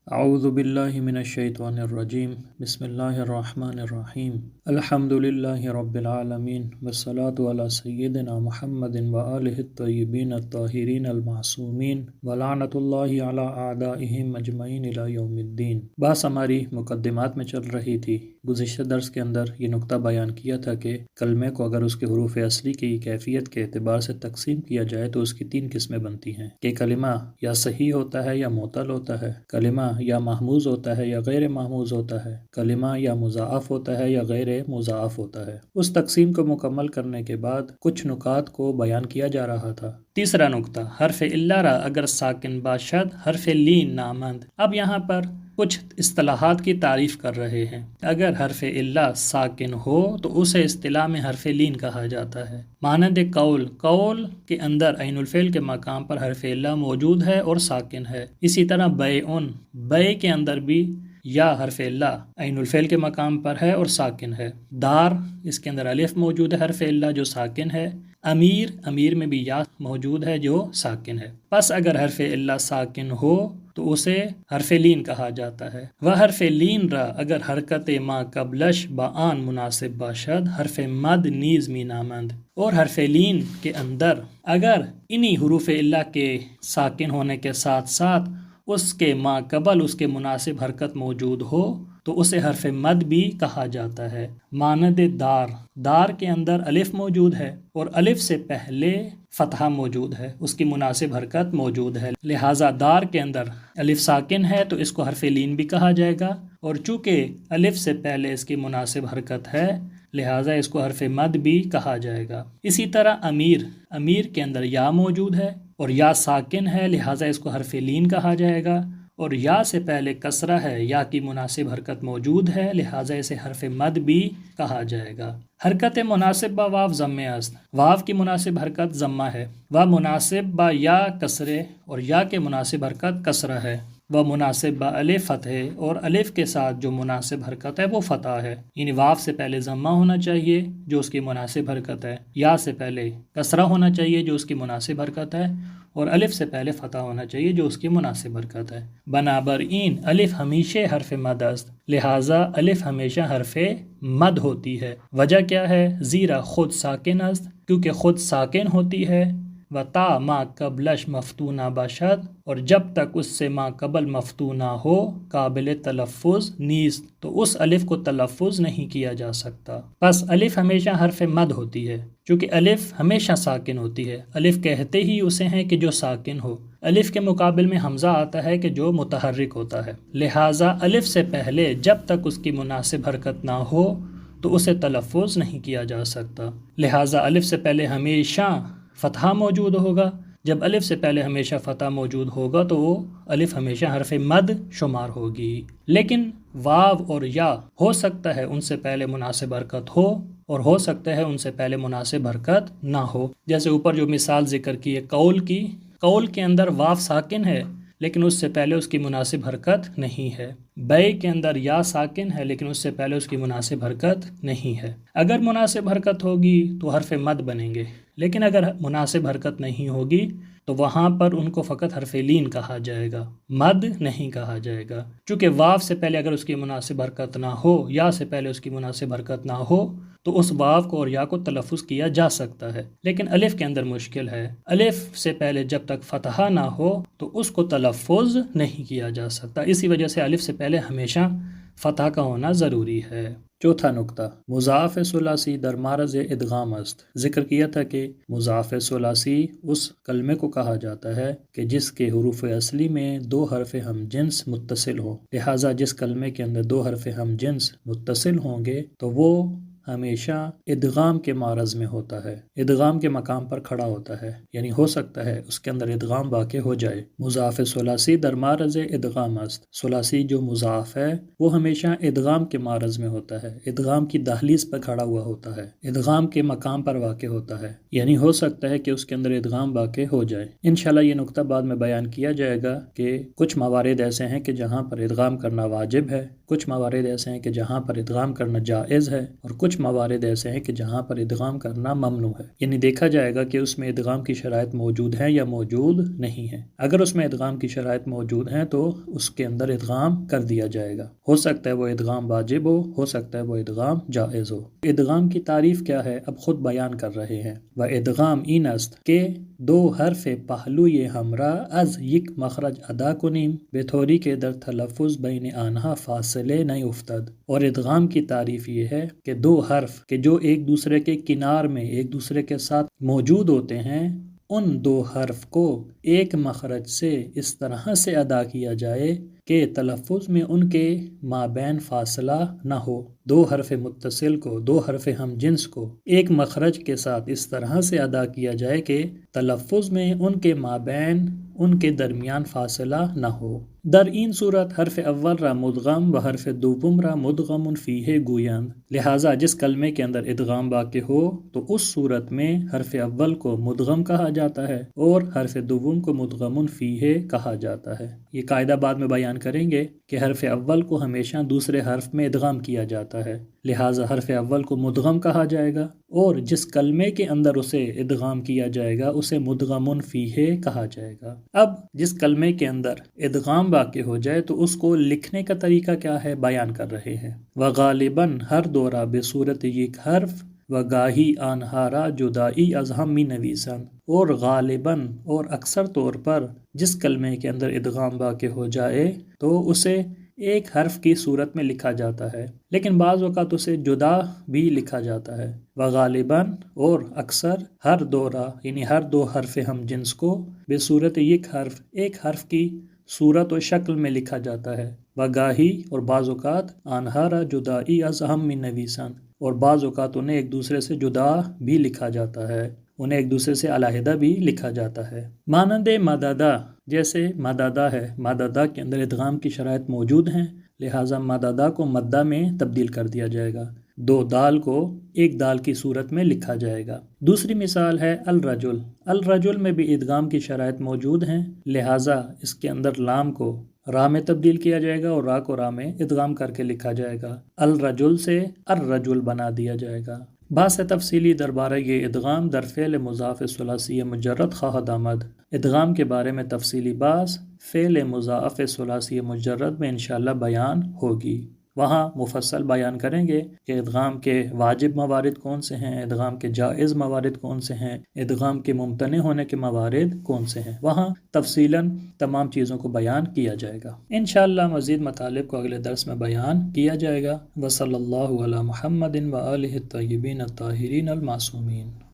اعوذ باللہ من الشیطان الرجیم بسم اللہ الرحمن الرحیم الحمد للہ رب العالمین والصلاة علی سیدنا محمد وآلہ الطیبین الطاہرین المعصومین ولعنۃ اللہ علی اعدائہم اجمعین الی یوم الدین۔ بس ہماری مقدمات میں چل رہی تھی۔ گزشتہ درس کے اندر یہ نقطہ بیان کیا تھا کہ کلمے کو اگر اس کے حروف اصلی کی کیفیت کے اعتبار سے تقسیم کیا جائے تو اس کی 3 قسمیں بنتی ہیں کہ کلمہ یا صحیح ہوتا ہے یا معتل ہوتا ہے، کلمہ یا محموز ہوتا ہے یا غیر محموز ہوتا ہے، کلمہ یا مضاعف ہوتا ہے یا غیر مضاعف ہوتا ہے۔ اس تقسیم کو مکمل کرنے کے بعد کچھ نکات کو بیان کیا جا رہا تھا۔ تیسرا نقطہ، حرف الا را اگر ساکن باشد حرف لین نامند۔ اب یہاں پر کچھ اصطلاحات کی تعریف کر رہے ہیں۔ اگر حرف الا ساکن ہو تو اسے اصطلاح میں حرف لین کہا جاتا ہے۔ مانند قول، قول کے اندر عین الفعل کے مقام پر حرف الا موجود ہے اور ساکن ہے۔ اسی طرح بیعن، بے کے اندر بھی یا حرف الا عین الفعل کے مقام پر ہے اور ساکن ہے۔ دار، اس کے اندر الف موجود ہے حرف الا جو ساکن ہے۔ امیر، امیر میں بھی یا موجود ہے جو ساکن ہے۔ پس اگر حرف الا ساکن ہو تو اسے حرف لین کہا جاتا ہے۔ وہ حرف لین را اگر حرکت ما قبلش با آن مناسب باشد حرف مد نیز می نامند۔ اور حرف لین کے اندر اگر انہی حروف الا کے ساکن ہونے کے ساتھ ساتھ اس کے ما قبل اس کے مناسب حرکت موجود ہو تو اسے حرف مد بھی کہا جاتا ہے۔ مانند دار، دار کے اندر الف موجود ہے اور الف سے پہلے فتحہ موجود ہے، اس کی مناسب حرکت موجود ہے، لہٰذا دار کے اندر الف ساکن ہے تو اس کو حرف لین بھی کہا جائے گا، اور چونکہ الف سے پہلے اس کی مناسب حرکت ہے لہٰذا اس کو حرف مد بھی کہا جائے گا۔ اسی طرح امیر، امیر کے اندر یا موجود ہے اور یا ساکن ہے لہٰذا اس کو حرف لین کہا جائے گا، اور یا سے پہلے کسرہ ہے، یا کی مناسب حرکت موجود ہے لہٰذا اسے حرف مد بھی کہا جائے گا۔ حرکت مناسب با واو ضم است، واو کی مناسب حرکت ضمہ ہے، و مناسب با یا کسرے اور یا کے مناسب حرکت کسرہ ہے، و مناسب با الف فتح اور الف کے ساتھ جو مناسب حرکت ہے وہ فتح ہے، یعنی واو سے پہلے ضمہ ہونا چاہیے جو اس کی مناسب حرکت ہے، یا سے پہلے کسرہ ہونا چاہیے جو اس کی مناسب حرکت ہے، اور الف سے پہلے فتح ہونا چاہیے جو اس کی مناسب حرکت ہے۔ بنابراین الف ہمیشہ حرف مد است، لہٰذا الف ہمیشہ حرف مد ہوتی ہے۔ وجہ کیا ہے؟ زیرا خود ساکن است، کیونکہ خود ساکن ہوتی ہے، و تا ما قبلش مفتونہ باشد اور جب تک اس سے ما قبل مفتونہ ہو قابل تلفظ نیست تو اس الف کو تلفظ نہیں کیا جا سکتا۔ پس الف ہمیشہ حرف مد ہوتی ہے، چونکہ الف ہمیشہ ساکن ہوتی ہے۔ الف کہتے ہی اسے ہیں کہ جو ساکن ہو، الف کے مقابل میں حمزہ آتا ہے کہ جو متحرک ہوتا ہے، لہٰذا الف سے پہلے جب تک اس کی مناسب حرکت نہ ہو تو اسے تلفظ نہیں کیا جا سکتا، لہٰذا الف سے پہلے ہمیشہ فتحہ موجود ہوگا۔ جب الف سے پہلے ہمیشہ فتح موجود ہوگا تو وہ الف ہمیشہ حرف مد شمار ہوگی۔ لیکن واو اور یا ہو سکتا ہے ان سے پہلے مناسب حرکت ہو اور ہو سکتا ہے ان سے پہلے مناسب حرکت نہ ہو، جیسے اوپر جو مثال ذکر کی ہے قول کی، قول کے اندر واو ساکن ہے لیکن اس سے پہلے اس کی مناسب حرکت نہیں ہے۔ بے کے اندر یا ساکن ہے لیکن اس سے پہلے اس کی مناسب حرکت نہیں ہے۔ اگر مناسب حرکت ہوگی تو حرف مد بنیں گے، لیکن اگر مناسب حرکت نہیں ہوگی تو وہاں پر ان کو فقط حرف لین کہا جائے گا، مد نہیں کہا جائے گا، چونکہ واو سے پہلے اگر اس کی مناسب حرکت نہ ہو، یا سے پہلے اس کی مناسب حرکت نہ ہو تو اس واو کو اور یا کو تلفظ کیا جا سکتا ہے، لیکن الف کے اندر مشکل ہے۔ الف سے پہلے جب تک فتحہ نہ ہو تو اس کو تلفظ نہیں کیا جا سکتا، اسی وجہ سے الف سے پہلے ہمیشہ فتح کا ہونا ضروری ہے۔ چوتھا نقطہ، مضاعف ثلاثی در معرض ادغام است۔ ذکر کیا تھا کہ مضاعف ثلاثی اس کلمے کو کہا جاتا ہے کہ جس کے حروف اصلی میں 2 حرف ہم جنس متصل ہوں، لہٰذا جس کلمے کے اندر 2 حرف ہم جنس متصل ہوں گے تو وہ ہمیشہ ادغام کے معرض میں ہوتا ہے، ادغام کے مقام پر کھڑا ہوتا ہے، یعنی ہو سکتا ہے اس کے اندر ادغام واقع ہو جائے۔ مضاعف ثلاثی در معرض ادغام است، ثلاثی جو مضاعف ہے وہ ہمیشہ ادغام کے معرض میں ہوتا ہے، ادغام کی دہلیز پر کھڑا ہوا ہوتا ہے، ادغام کے مقام پر واقع ہوتا ہے، یعنی ہو سکتا ہے کہ اس کے اندر ادغام واقع ہو جائے۔ انشاءاللہ یہ نقطہ بعد میں بیان کیا جائے گا کہ کچھ موارد ایسے ہیں کہ جہاں پر ادغام کرنا واجب ہے، کچھ موارد ایسے ہیں کہ جہاں پر ادغام کرنا جائز ہے، اور کچھ کچھ موارد ایسے ہیں کہ جہاں پر ادغام کرنا ممنوع ہے، یعنی دیکھا جائے گا کہ اس میں ادغام کی شرائط موجود ہیں یا موجود نہیں ہیں۔ اگر اس میں ادغام کی شرائط موجود ہیں تو اس کے اندر ادغام کر دیا جائے گا، ہو سکتا ہے وہ ادغام واجب ہو سکتا ہے وہ ادغام جائز ہو۔ ادغام کی تعریف کیا ہے اب خود بیان کر رہے ہیں۔ و ادغام این است کہ دو حرف پہلوی ہمراہ از یک مخرج ادا کنیم به طوری که در تلفظ بین آنها فاصله نیفتد۔ اور ادغام کی تعریف یہ ہے کہ دو حرف کہ جو ایک دوسرے کے کنار میں ایک دوسرے کے ساتھ موجود ہوتے ہیں، ان دو حرف کو ایک مخرج سے اس طرح سے ادا کیا جائے کہ تلفظ میں ان کے مابین فاصلہ نہ ہو۔ دو حرف متصل کو، دو حرف ہم جنس کو ایک مخرج کے ساتھ اس طرح سے ادا کیا جائے کہ تلفظ میں ان کے مابین، ان کے درمیان فاصلہ نہ ہو۔ در این صورت حرف اول را مدغم و حرف دوم را مدغم فیہ گویند۔ لہٰذا جس کلمے کے اندر ادغام واقع ہو تو اس صورت میں حرف اول کو مدغم کہا جاتا ہے اور حرف دوم کو مدغم فیہ کہا جاتا ہے۔ یہ قاعدہ بعد میں بیان کریں گے کہ حرف اول کو ہمیشہ دوسرے حرف میں ادغام کیا جاتا ہے، لہٰذا حرف اول کو مدغم کہا جائے گا، اور جس کلمے کے اندر اسے ادغام کیا جائے گا اسے مدغم فیہ کہا جائے گا۔ اب جس کلمے کے اندر ادغام واقع ہو جائے تو اس کو لکھنے کا طریقہ کیا ہے بیان کر رہے ہیں۔ وغالباً ہر دورہ بصورت یک حرف و گاہی آنہارا جدائی از ہم می نویسند۔ اور غالباً اور اکثر طور پر جس کلمے کے اندر ادغام واقع ہو جائے تو اسے ایک حرف کی صورت میں لکھا جاتا ہے، لیکن بعض اوقات اسے جدا بھی لکھا جاتا ہے۔ وغالباً اور اکثر ہر دورہ یعنی ہر دو حرف ہم جنس کو بصورت یک حرف ایک حرف کی صورت و شکل میں لکھا جاتا ہے۔ وگاہی اور بعض اوقات آنہارا جدائی از ہم من نویسند، اور بعض اوقات انہیں ایک دوسرے سے جدا بھی لکھا جاتا ہے، انہیں ایک دوسرے سے علیحدہ بھی لکھا جاتا ہے۔ مانند مددہ، جیسے مددہ ہے، مددہ کے اندر ادغام کی شرائط موجود ہیں، لہٰذا مددہ کو مدہ میں تبدیل کر دیا جائے گا، دو دال کو ایک دال کی صورت میں لکھا جائے گا۔ دوسری مثال ہے الرجل۔ الرجل میں بھی ادغام کی شرائط موجود ہیں، لہٰذا اس کے اندر لام کو را میں تبدیل کیا جائے گا اور را کو را میں ادغام کر کے لکھا جائے گا۔ الرجل سے الرجل بنا دیا جائے گا۔ بحث تفصیلی دربارہ یہ ادغام در فعل مضاف ثلاثی مجرد خواہد آمد۔ ادغام کے بارے میں تفصیلی بحث فعل مضاف ثلاثی مجرد میں انشاءاللہ بیان ہوگی، وہاں مفصل بیان کریں گے کہ ادغام کے واجب موارد کون سے ہیں، ادغام کے جائز موارد کون سے ہیں، ادغام کے ممتنع ہونے کے موارد کون سے ہیں، وہاں تفصیلاً تمام چیزوں کو بیان کیا جائے گا۔ انشاءاللہ مزید مطالب کو اگلے درس میں بیان کیا جائے گا۔ وصلی اللہ علی محمد و آلہ الطیبین الطاہرین المعصومین۔